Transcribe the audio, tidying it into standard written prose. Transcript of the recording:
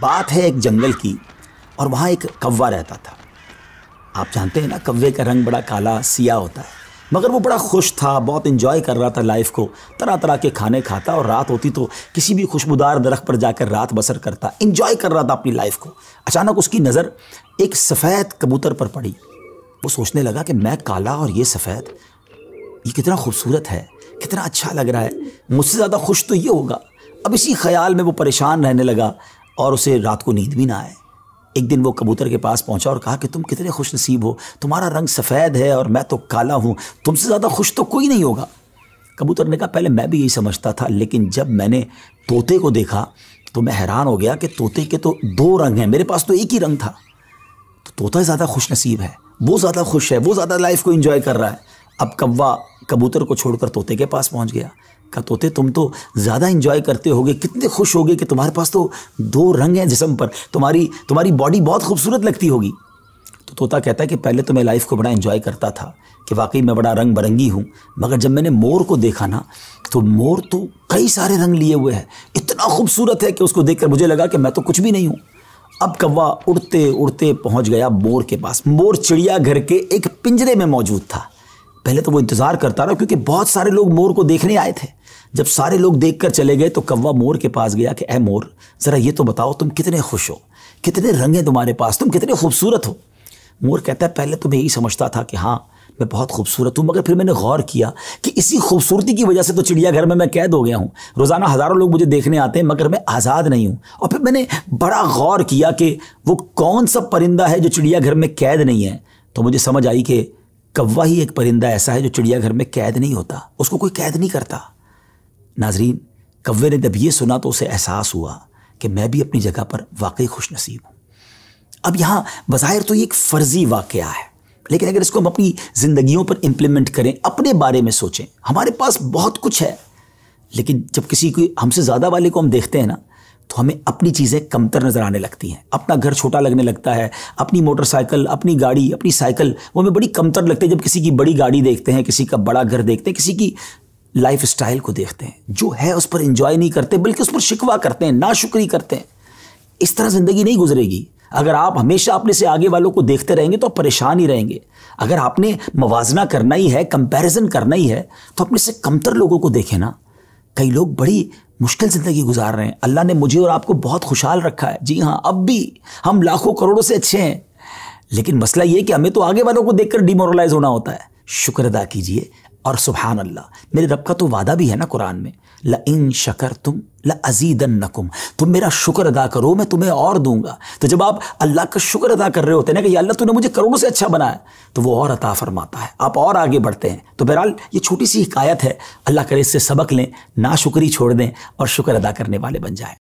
बात है एक जंगल की और वहाँ एक कौवा रहता था। आप जानते हैं ना, कौवे का रंग बड़ा काला सिया होता है, मगर वो बड़ा खुश था, बहुत एंजॉय कर रहा था लाइफ को। तरह तरह के खाने खाता और रात होती तो किसी भी खुशबूदार दरख्त पर जाकर रात बसर करता, एंजॉय कर रहा था अपनी लाइफ को। अचानक उसकी नज़र एक सफ़ेद कबूतर पर पड़ी। वो सोचने लगा कि मैं काला और ये सफ़ेद, ये कितना खूबसूरत है, कितना अच्छा लग रहा है, मुझसे ज़्यादा खुश तो ये होगा। अब इसी ख्याल में वो परेशान रहने लगा और उसे रात को नींद भी ना आए। एक दिन वो कबूतर के पास पहुंचा और कहा कि तुम कितने खुश नसीब हो, तुम्हारा रंग सफ़ेद है और मैं तो काला हूँ, तुमसे ज़्यादा खुश तो कोई नहीं होगा। कबूतर ने कहा पहले मैं भी यही समझता था, लेकिन जब मैंने तोते को देखा तो मैं हैरान हो गया कि तोते के तो दो रंग हैं, मेरे पास तो एक ही रंग था। तो तोता ज़्यादा खुश नसीब है, वो ज़्यादा खुश है, वो ज़्यादा लाइफ को एंजॉय कर रहा है। अब कौवा कबूतर को छोड़कर तोते के पास पहुंच गया। कहा तोते तुम तो ज़्यादा एंजॉय करते होगे, कितने खुश होगे कि तुम्हारे पास तो दो रंग हैं जिस्म पर, तुम्हारी बॉडी बहुत खूबसूरत लगती होगी। तो तोता कहता है कि पहले तो मैं लाइफ को बड़ा एंजॉय करता था कि वाकई मैं बड़ा रंग बिरंगी हूँ, मगर जब मैंने मोर को देखा ना तो मोर तो कई सारे रंग लिए हुए है, इतना खूबसूरत है कि उसको देखकर मुझे लगा कि मैं तो कुछ भी नहीं हूँ। अब कौवा उड़ते उड़ते पहुँच गया मोर के पास। मोर चिड़ियाघर के एक पिंजरे में मौजूद था। पहले तो वो इंतज़ार करता रहा क्योंकि बहुत सारे लोग मोर को देखने आए थे। जब सारे लोग देखकर चले गए तो कौवा मोर के पास गया कि ऐ मोर, ज़रा ये तो बताओ तुम कितने खुश हो, कितने रंग हैं तुम्हारे पास, तुम कितने खूबसूरत हो। मोर कहता है पहले तो मैं यही समझता था कि हाँ मैं बहुत खूबसूरत हूँ, मगर फिर मैंने गौर किया कि इसी खूबसूरती की वजह से तो चिड़ियाघर में मैं कैद हो गया हूँ। रोज़ाना हज़ारों लोग मुझे देखने आते हैं मगर मैं आज़ाद नहीं हूँ। और फिर मैंने बड़ा गौर किया कि वो कौन सा परिंदा है जो चिड़ियाघर में कैद नहीं है। तो मुझे समझ आई कि कौवा ही एक परिंदा ऐसा है जो चिड़ियाघर में कैद नहीं होता, उसको कोई कैद नहीं करता। नाजरीन, कौवे ने जब ये सुना तो उसे एहसास हुआ कि मैं भी अपनी जगह पर वाकई खुश नसीब हूँ। अब यहाँ बज़ाहिर तो ये एक फ़र्ज़ी वाक़या है, लेकिन अगर इसको हम अपनी ज़िंदगियों पर इम्प्लीमेंट करें, अपने बारे में सोचें, हमारे पास बहुत कुछ है, लेकिन जब किसी को हमसे ज़्यादा वाले को हम देखते हैं ना तो हमें अपनी चीज़ें कमतर नज़र आने लगती हैं। अपना घर छोटा लगने लगता है, अपनी मोटरसाइकिल, अपनी गाड़ी, अपनी साइकिल वो हमें बड़ी कमतर लगती है जब किसी की बड़ी गाड़ी देखते हैं, किसी का बड़ा घर देखते हैं, किसी की लाइफ स्टाइल को देखते हैं। जो है उस पर एंजॉय नहीं करते बल्कि उस पर शिकवा करते हैं, नाशुक्री करते हैं। इस तरह ज़िंदगी नहीं गुजरेगी। अगर आप हमेशा अपने से आगे वालों को देखते रहेंगे तो आप परेशान ही रहेंगे। अगर आपने मवाजना करना ही है, कंपैरिजन करना ही है, तो अपने से कमतर लोगों को देखें ना। कई लोग बड़ी मुश्किल ज़िंदगी गुजार रहे हैं। अल्लाह ने मुझे और आपको बहुत खुशहाल रखा है। जी हाँ, अब भी हम लाखों करोड़ों से अच्छे हैं, लेकिन मसला ये कि हमें तो आगे वालों को देखकर डिमोरलाइज होना होता है। शुक्र अदा कीजिए और सुभान अल्लाह, मेरे रब का तो वादा भी है ना कुरान में, ल इन शकरतुम ल अज़ीदन्नकुम, तुम मेरा शुक्र अदा करो मैं तुम्हें और दूंगा। तो जब आप अल्लाह का शुक्र अदा कर रहे होते हैं ना कि अल्लाह तूने मुझे करोड़ों से अच्छा बनाया, तो वो और अता फरमाता है, आप और आगे बढ़ते हैं। तो बहरहाल ये छोटी सी हिकायत है, अल्लाह करे इससे सबक लें, नाशुक्री छोड़ दें और शुक्र अदा करने वाले बन जाएं।